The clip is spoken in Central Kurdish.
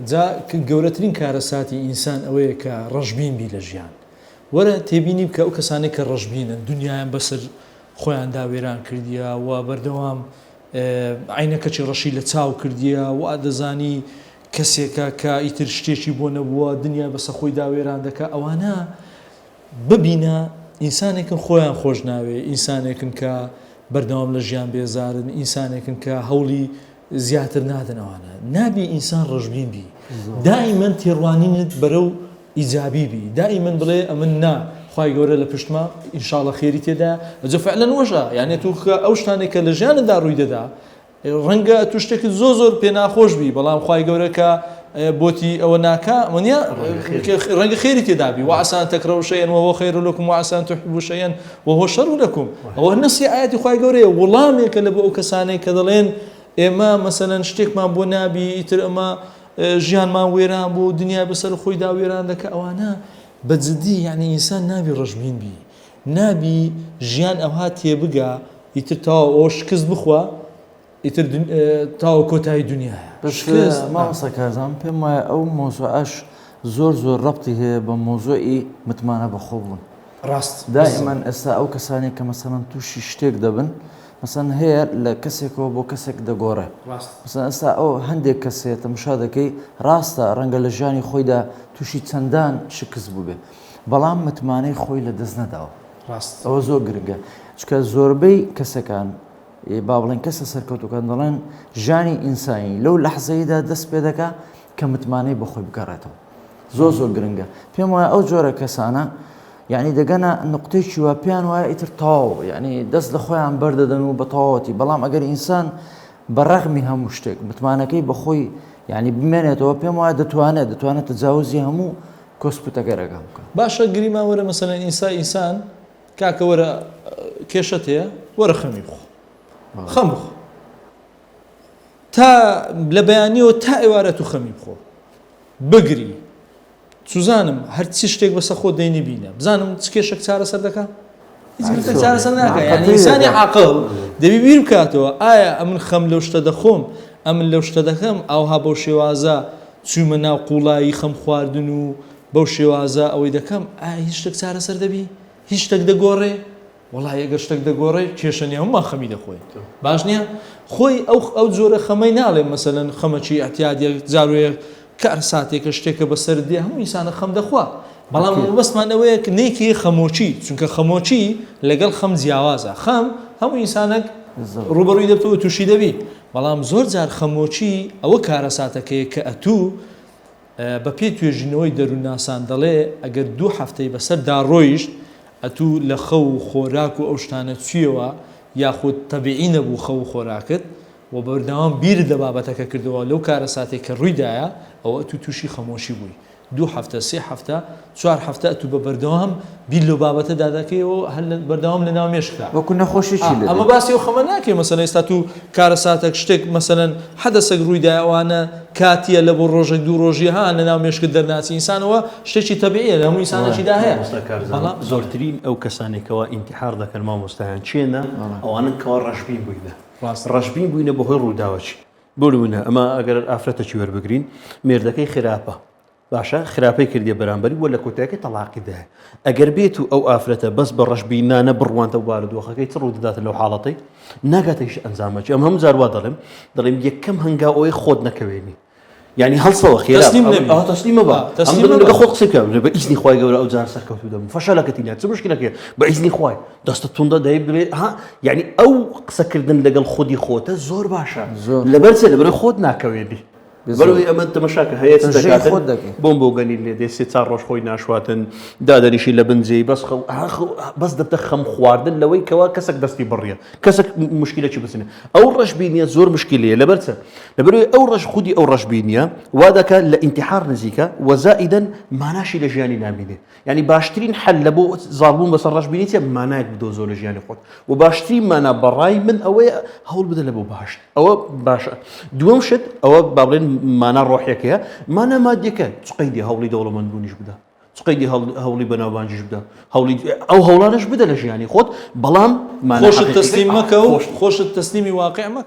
جا گەورەترین کارەساتی ئینسان ئەوەیە کە ڕەشبین بی لە ژیان وەرە تێبینی بکە ئەو کەسانێک کە ڕەشبینن دنیایان بەسەر خۆیان داوێران کردیە و بەردەوام عینەکەچی ڕەشی لە چاو کردیە و دەزانی کەسێکە کە ئیتر شتێکی بۆ نەبووە دنیا بەسە خۆی داوێران دەکە ئەوانە ببینە ئینسانێکن خۆیان خۆش ناوێ ئینسانێکن کە بەردەوام لە ژیان بێزارن ئینسانێکن کە هەوڵی زیاتر نادنەوانە نابی ئینسان ڕژبین بی دائیمەن تێڕوانینت بەرەو ئیجابی بی دائیمەن بڵێ ئەمن نا خی گەورە لە پشتما ئینشاڵە خێری تێدا ئەجە فعلەن وەشە یعنی تو ئەو شتانێک کە لە ژیاندا ڕووی دەدا ڕەنگە تو شتێکت زۆر پێ ناخۆش بی بەڵام خی گەورە کە بۆتی ئەوە ناکە منە ڕەنگە خێری تێدابی وعسان تەکرهوا شەیئا وهو خەیر لەکم وعسان تحبوا شەیئا وهو شەر لەکم ئەوە نەسی ئاەتی خی گەورەیە وەڵامێکە لە بۆ ئەو کەسانەی کە دەڵێن ئێمە مەسەلەن شتێکمان بۆ نابی ئیتر ئەمە ژیانمان وێران بوو دنیا بەسەر خۆی دا وێران دەکە ئەوانە بەجددی یعنی ئینسان نابی ڕەشبین بی نابی ژیان ئەوها تێبگا ئیتر تاوە ئەو شکست بخوا ئیتر تاوە کۆتایی دنیاە مامۆستا کارزان پێم وایە ئەو مۆزوعەش زۆر ڕەبتی هەیە بە مۆزوعی متمانە بەخۆ بوون ڕاست دائیمەن ئێستا ئەو کەسانێک کە مەسەڵەن تووشی شتێک دەبن مەسەن هەیە لە کەسێکەوە بۆ کەسێک دەگۆڕێ مەسەن ئێستا ئەو هەندێک کەسێت تەماشا دەکەی ڕاستە ڕەنگە لە ژیانی خۆیدا تووشی چەندان شکست بووبێ بەڵام متمانەی خۆی لە دەست نەداوە ئەوە زۆر گرنگە چکە زۆربەی کەسەکان با بڵێن کەسە سەرکەوتوەکان دەڵێن ژیانی ئینسانی لەو لەحزەیەدا دەست پێ دەکا کە متمانەی بەخۆی بگەڕێتەوە زۆر گرنگە پێم وایە ئەو جۆرە کەسانە یعنی دەگەنە نقطەیەکی وە پێیان وایە ئیتر تاو یعنی دەست لە خۆیان بەردەدەن و بە تەواوەتی بەڵام ئەگەر ئینسان بەڕەغمی هەموو شتێک متمانەکەی بەخۆی یعنی بمێنێتەوە پێم وایە دەتوانێت تەجاوزی هەموو کۆسپوتەگەرەکە بکە باشە گریما وەرە مەسەلەن ئینسان کاکە وەرە کێشەت هەیە وەرە خەمی بخۆ خەم بخۆ تا لە بەیانیەوە تا ئێوارەت و خەمی بخۆ بگری سوزانم هەرچی شتێک بەسە خۆ دەینی بینە بزانم چ کێشێک چارەسەر دەکات هیچ چارەسەر ناکە یعنی ئینسانی عاقڵ دەبی بیر بکاتەوە ئایا ئەمن خەم لەو شتە دەخۆم ئەمن لەو شتە دەکەم ئەوها بەو شێوازە چوومە ناو قوڵایی خەم خواردن و بەو شێوازە ئەوەی دەکەم ئایا هیچ شتێک چارەسەر دەبی هیچ شتێک دەگۆڕێ وڵای ئەگەر شتێک دەگۆڕێ کێشەنی هەمومان خەمی دەخۆی باش نییە خۆی ئەو جۆرە خەمەی ناڵێ مەسەلەن خەمەکی ئەحتیاجێک جاروەیە کار ساتێکە شتێکە بەسەر دێ هەموو ئینسانە خەم دەخوا بەڵام بەسمان ئەوەیە نێکی خەمۆچی چونکە خەمۆچی لەگەڵ خەم جیاوازە خەم هەموو ئینسانێک ڕوبەڕووی دەبتەوە تووشی دەبی بەڵام زۆر جار خەمۆچی ئەوە کارە ساتەکەیە کە ئەتوو بە پێی توێژینەوەی دەرووناسان دەڵێ ئەگەر 2 هەفتەی بەسەر داڕۆیشت ئەتوو لە خەو و خۆراک و ئەو شتانە چیەوە یاخود تەبیعی نەبوو خەو و خۆراکت و بەردەوام بیرت لە بابەتەکە کردەوە لەو کارە ساتێک کە ڕوویدایە ئەوە ئەتوو تووشی خەمۆشی بووی 2 هەفتە 3 هەفتە 4 هەفتە ئەتوو بە بەردەوام بیر لەو بابەتەدا دەکەیەوە هەر بەردەوام لە ناو مێشکە وەکو نەخۆشیی ئەمە باسی ئەو خەمە ناکەی مەسەلەن ئێستا تو کارە ساتێک شتێک مەسەلەن حەدەسێک ڕوویدایە ئەوانە کاتیە لە بۆ ڕۆژێک 2 ڕۆژی ها لە ناو مێشکت دەرناچی ئینسانەوە شتێکی تەبیعیە لە هەموو ئینسانێکیدا هەیە زۆرترین ئەو کەسانێکەوە ئینتیحار دەکەن مامۆستایان چێنە ئەوانن کەوا ڕەشبین بووینە ڕەشبین بووینە بەهۆی ڕووداوەچی بۆنمونە ئەمە ئەگەر ئافرەتەکی وەربگرین مێردەکەی خراپە باشە خراپەی کردیە بەرامبەری وە لە کۆتایەکەی تەلاقی دەهێ ئەگەر بێت و ئەو ئافرەتە بەس بە ڕەشبینانە بڕوانتە بارودۆخەکەی چ ڕوو دەداتە لەو حاڵەتەی ناگاتەیش ئەنجامەکی ئەم هەموو جار وا دەڵێم یەکەم هەنگاوەی خۆت نەکەوێنی يعني هەڵسەوە خێرا تەسلیمە بە لەگە خۆت قسە بکە بە ئیزنی خوای گەورە ئەو جار سەرکەوتو دەبم فەشەلەکەتی نات چ مشکلەکەیە بە ئیزنی خوای دەستت توندە دەی بڵێ ها یعنی ئەو قسەکردن لەگەڵ خودی خۆتە زۆر باشە لەبەر چێ لەبەر خۆت ناکەوێنی بەڵێ ئەمە تەماشاکە هەیە بۆم بۆ گەنی لێ دێ 3-4 ڕۆژ خۆی ناشواتن دادەنیشی لە بنجێی بەس دەبتە خەم خواردن لەوەی کەوا کەسێک دەستی بڕیە کەسێک مشکلێکی بسنێ ئەو ڕەشبینیە زۆر مشکلەیە لەبەر چە لەبەرەوەی ئەو ڕەش خودی ئەو ڕەشبینیە وا دەکات لە ئینتیحار نزیکە وەزائیدەن ماناشی لە ژیانی نامینێ یعنی باشترین حل لە بۆ زاڵبوون بەسەر ڕەشبینی چە مانایەک بدۆزۆ لە ژیانی خۆت و باشترین مانا بەڕای من ئەوەیە هەوڵ بدە لە بۆ باشت ئەوە باشە دووەم شت ئەوە با بڵێن مانا ڕۆحیەکەیە مانە مادیەکە چقەیدی هەوڵی دەوڵەمەندبوونیش بدە چقەیدی هەوڵی بەناوبانجیش بدە هەوڵی ئەو هەوڵانش بدە لە ژیانی خۆت بەڵام خۆشت تەسلیم مەکە و خۆشت تەسلیمی واقع مەکە